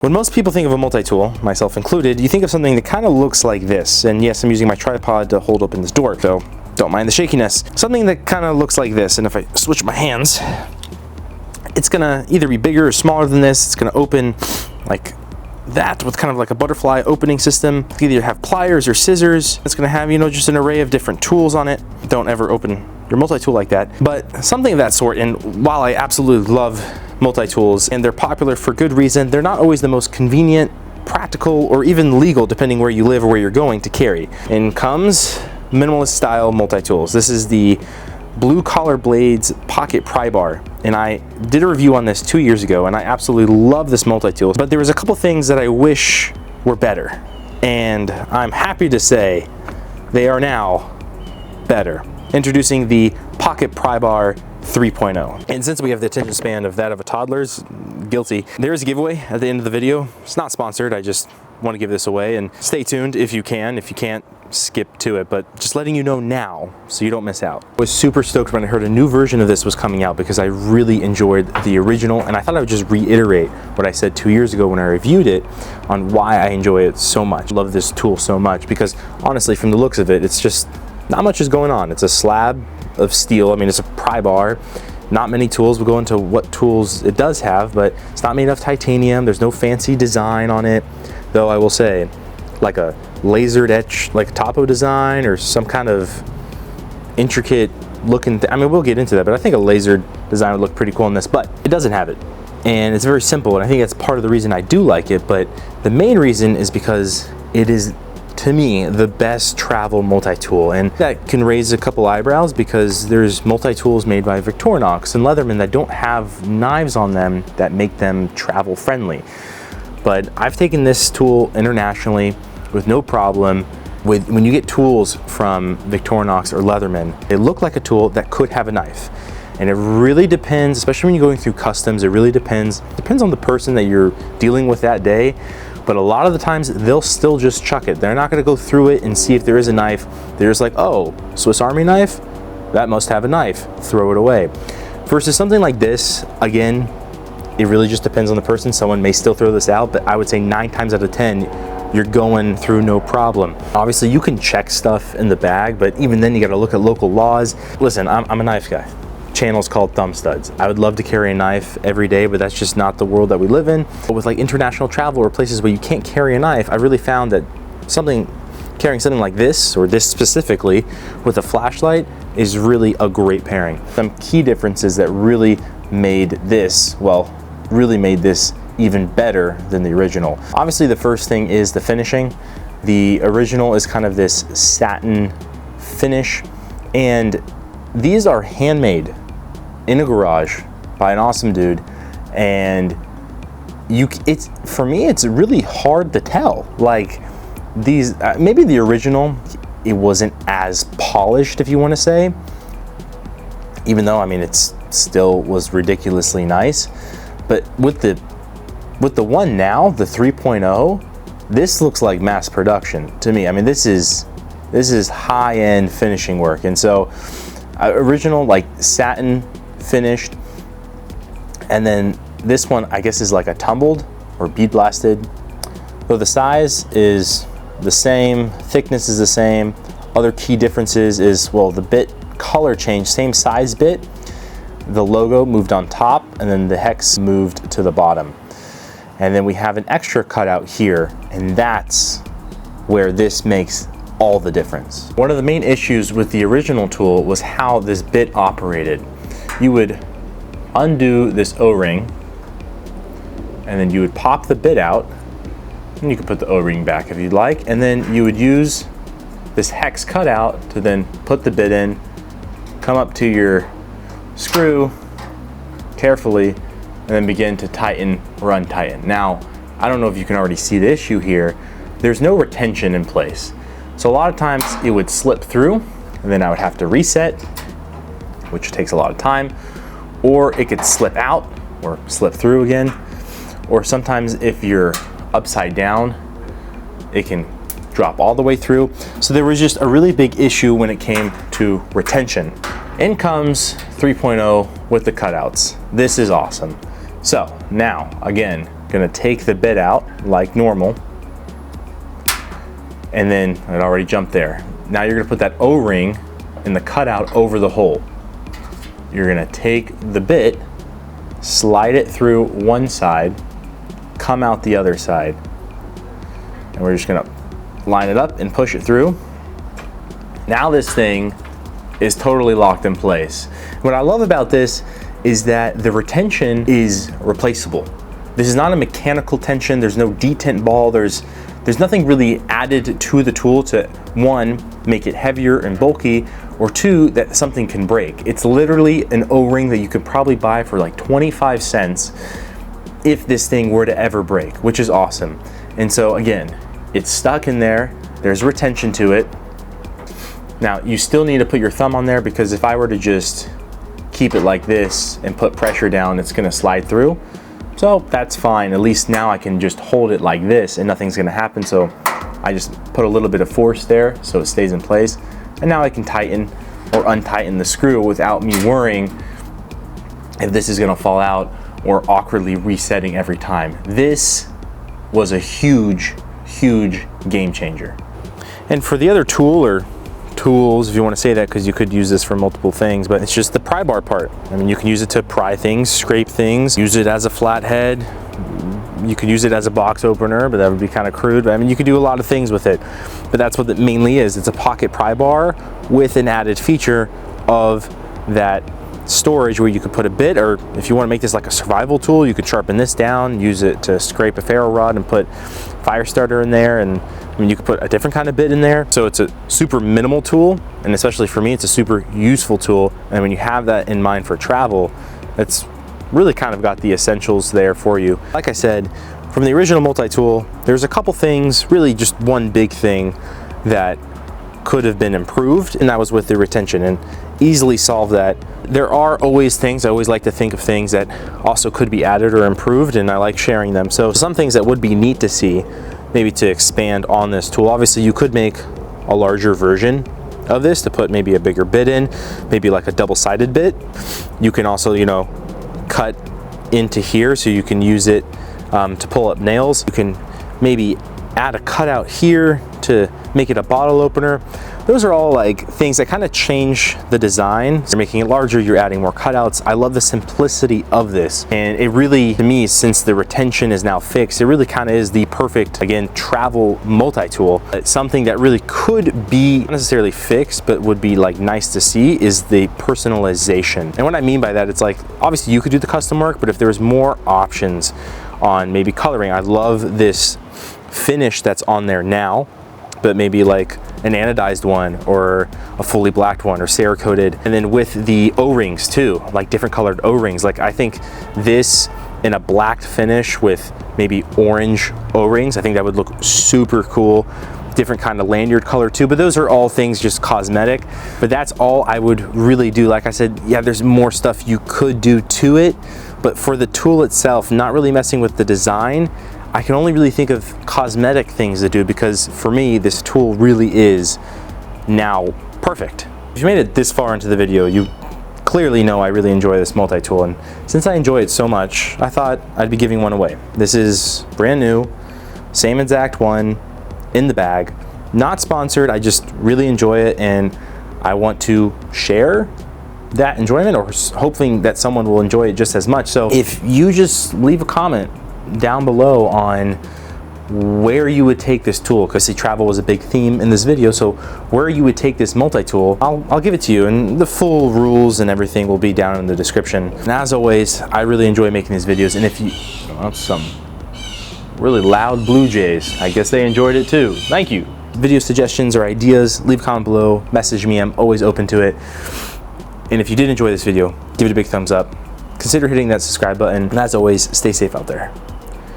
When most people think of a multi-tool, myself included, you think of something that kind of looks like this. And yes, I'm using my tripod to hold open this door, so don't mind the shakiness. Something that kind of looks like this, and if I switch my hands, it's gonna either be bigger or smaller than this. It's gonna open like that with kind of like a butterfly opening system. You either have pliers or scissors. It's gonna have, you know, just an array of different tools on it. Don't ever open your multi-tool like that, but something of that sort. And while I absolutely love multi-tools and they're popular for good reason, they're not always the most convenient, practical, or even legal, depending where you live or where you're going, to carry. In comes minimalist style multi-tools. This is the Blue Collar Blades Pocket Pry Bar, and I did a review on this 2 years ago, and I absolutely love this multi-tool, but there was a couple things that I wish were better, and I'm happy to say they are now better. Introducing the Pocket Pry Bar 3.0. And since we have the attention span of that of a toddler's, guilty. There is a giveaway at the end of the video. It's not sponsored, I just want to give this away, and stay tuned if you can. If you can't, skip to it, but just letting you know now so you don't miss out. I was super stoked when I heard a new version of this was coming out because I really enjoyed the original, and I thought I would just reiterate what I said 2 years ago when I reviewed it on why I enjoy it so much. I love this tool so much because honestly, from the looks of it, it's just not much is going on. It's a slab of steel. I mean, it's a pry bar. Not many tools. We'll go into what tools it does have, but it's not made of titanium. There's no fancy design on it, though I will say, like a lasered etch, like a topo design or some kind of intricate looking I mean, we'll get into that, but I think a lasered design would look pretty cool in this, but it doesn't have it. And it's very simple, and I think that's part of the reason I do like it, but the main reason is because it is, to me, the best travel multi-tool. And that can raise a couple eyebrows because there's multi-tools made by Victorinox and Leatherman that don't have knives on them that make them travel friendly. But I've taken this tool internationally with no problem. When you get tools from Victorinox or Leatherman, they look like a tool that could have a knife. And it really depends, especially when you're going through customs, it really depends on the person that you're dealing with that day. But a lot of the times they'll still just chuck it. They're not gonna go through it and see if there is a knife. They're just like, oh, Swiss Army knife? That must have a knife, throw it away. Versus something like this, again, it really just depends on the person. Someone may still throw this out, but I would say 9 times out of 10, you're going through no problem. Obviously you can check stuff in the bag, but even then you gotta look at local laws. Listen, I'm a knife guy. Channel's called Thumb Studs. I would love to carry a knife every day, but that's just not the world that we live in. But with like international travel or places where you can't carry a knife, I really found that carrying something like this, or this specifically, with a flashlight is really a great pairing. Some key differences that really made this, well, really made this even better than the original. Obviously the first thing is the finishing. The original is kind of this satin finish, and these are handmade in a garage by an awesome dude, and for me it's really hard to tell. Like these, maybe the original, it wasn't as polished, if you want to say, even though I mean it's still was ridiculously nice. But with the one now, the 3.0, this looks like mass production to me. I mean, this is high-end finishing work. And so original, like satin finished, and then this one I guess is like a tumbled or bead blasted, though the size is the same, thickness is the same. Other key differences is, well, the bit color change, same size bit, the logo moved on top, and then the hex moved to the bottom. And then we have an extra cutout here, and that's where this makes all the difference. One of the main issues with the original tool was how this bit operated. You would undo this O-ring, and then you would pop the bit out, and you could put the O-ring back if you'd like, and then you would use this hex cutout to then put the bit in, come up to your screw carefully, and then begin to tighten or untighten. Now, I don't know if you can already see the issue here. There's no retention in place. So a lot of times it would slip through, and then I would have to reset, which takes a lot of time, or it could slip out or slip through again, or sometimes if you're upside down, it can drop all the way through. So there was just a really big issue when it came to retention. In comes 3.0 with the cutouts. This is awesome. So now, again, Gonna take the bit out like normal, and then it already jumped there. Now you're gonna put that O-ring in the cutout over the hole. You're gonna take the bit, slide it through one side, come out the other side, and we're just gonna line it up and push it through. Now this thing is totally locked in place. What I love about this is that the retention is replaceable. This is not a mechanical tension. There's no detent ball. There's nothing really added to the tool to, one, make it heavier and bulky, or two, that something can break. It's literally an O-ring that you could probably buy for like 25 cents if this thing were to ever break, which is awesome. And so again, it's stuck in there. There's retention to it. Now you still need to put your thumb on there, because if I were to just keep it like this and put pressure down, it's gonna slide through. So that's fine. At least now I can just hold it like this and nothing's gonna happen. So I just put a little bit of force there so it stays in place. And now I can tighten or untighten the screw without me worrying if this is gonna fall out or awkwardly resetting every time. This was a huge, huge game changer. And for the other tool, or tools, if you want to say that, because you could use this for multiple things, but it's just the pry bar part. I mean, you can use it to pry things, scrape things, use it as a flathead. You could use it as a box opener, but that would be kind of crude. But I mean, you could do a lot of things with it, but that's what it mainly is. It's a pocket pry bar with an added feature of that storage where you could put a bit, or if you want to make this like a survival tool, you could sharpen this down, use it to scrape a ferro rod and put fire starter in there, and I mean, you could put a different kind of bit in there. So it's a super minimal tool, and especially for me, it's a super useful tool. And when you have that in mind for travel, it's really kind of got the essentials there for you. Like I said, from the original multi-tool, there's a couple things, really just one big thing that could have been improved, and that was with the retention, and easily solve that. There are always things, I always like to think of things that also could be added or improved, and I like sharing them. So some things that would be neat to see, maybe to expand on this tool. Obviously you could make a larger version of this to put maybe a bigger bit in, maybe like a double-sided bit. You can also, you know, cut into here so you can use it to pull up nails. You can maybe add a cutout here to make it a bottle opener. Those are all like things that kind of change the design. You're making it larger, you're adding more cutouts. I love the simplicity of this. And it really, to me, since the retention is now fixed, it really kind of is the perfect, again, travel multi-tool. It's something that really could be not necessarily fixed, but would be like nice to see, is the personalization. And what I mean by that, it's like, obviously you could do the custom work, but if there's more options on maybe coloring, I love this finish that's on there now, but maybe like an anodized one or a fully blacked one or Cerakoted. And then with the O-rings too, like different colored O-rings. Like I think this in a blacked finish with maybe orange O-rings, I think that would look super cool. Different kind of lanyard color too, but those are all things just cosmetic. But that's all I would really do. Like I said, yeah, there's more stuff you could do to it, but for the tool itself, not really messing with the design, I can only really think of cosmetic things to do, because for me, this tool really is now perfect. If you made it this far into the video, you clearly know I really enjoy this multi-tool, and since I enjoy it so much, I thought I'd be giving one away. This is brand new, same exact one, in the bag. Not sponsored, I just really enjoy it, and I want to share that enjoyment, or hoping that someone will enjoy it just as much. So if you just leave a comment down below on where you would take this tool, because see, travel was a big theme in this video, so where you would take this multi-tool, I'll give it to you, and the full rules and everything will be down in the description. And as always, I really enjoy making these videos, and if you, well, some really loud blue jays, I guess they enjoyed it too. Thank you. Video suggestions or ideas, leave a comment below, message me, I'm always open to it. And if you did enjoy this video, give it a big thumbs up. Consider hitting that subscribe button, and as always, stay safe out there.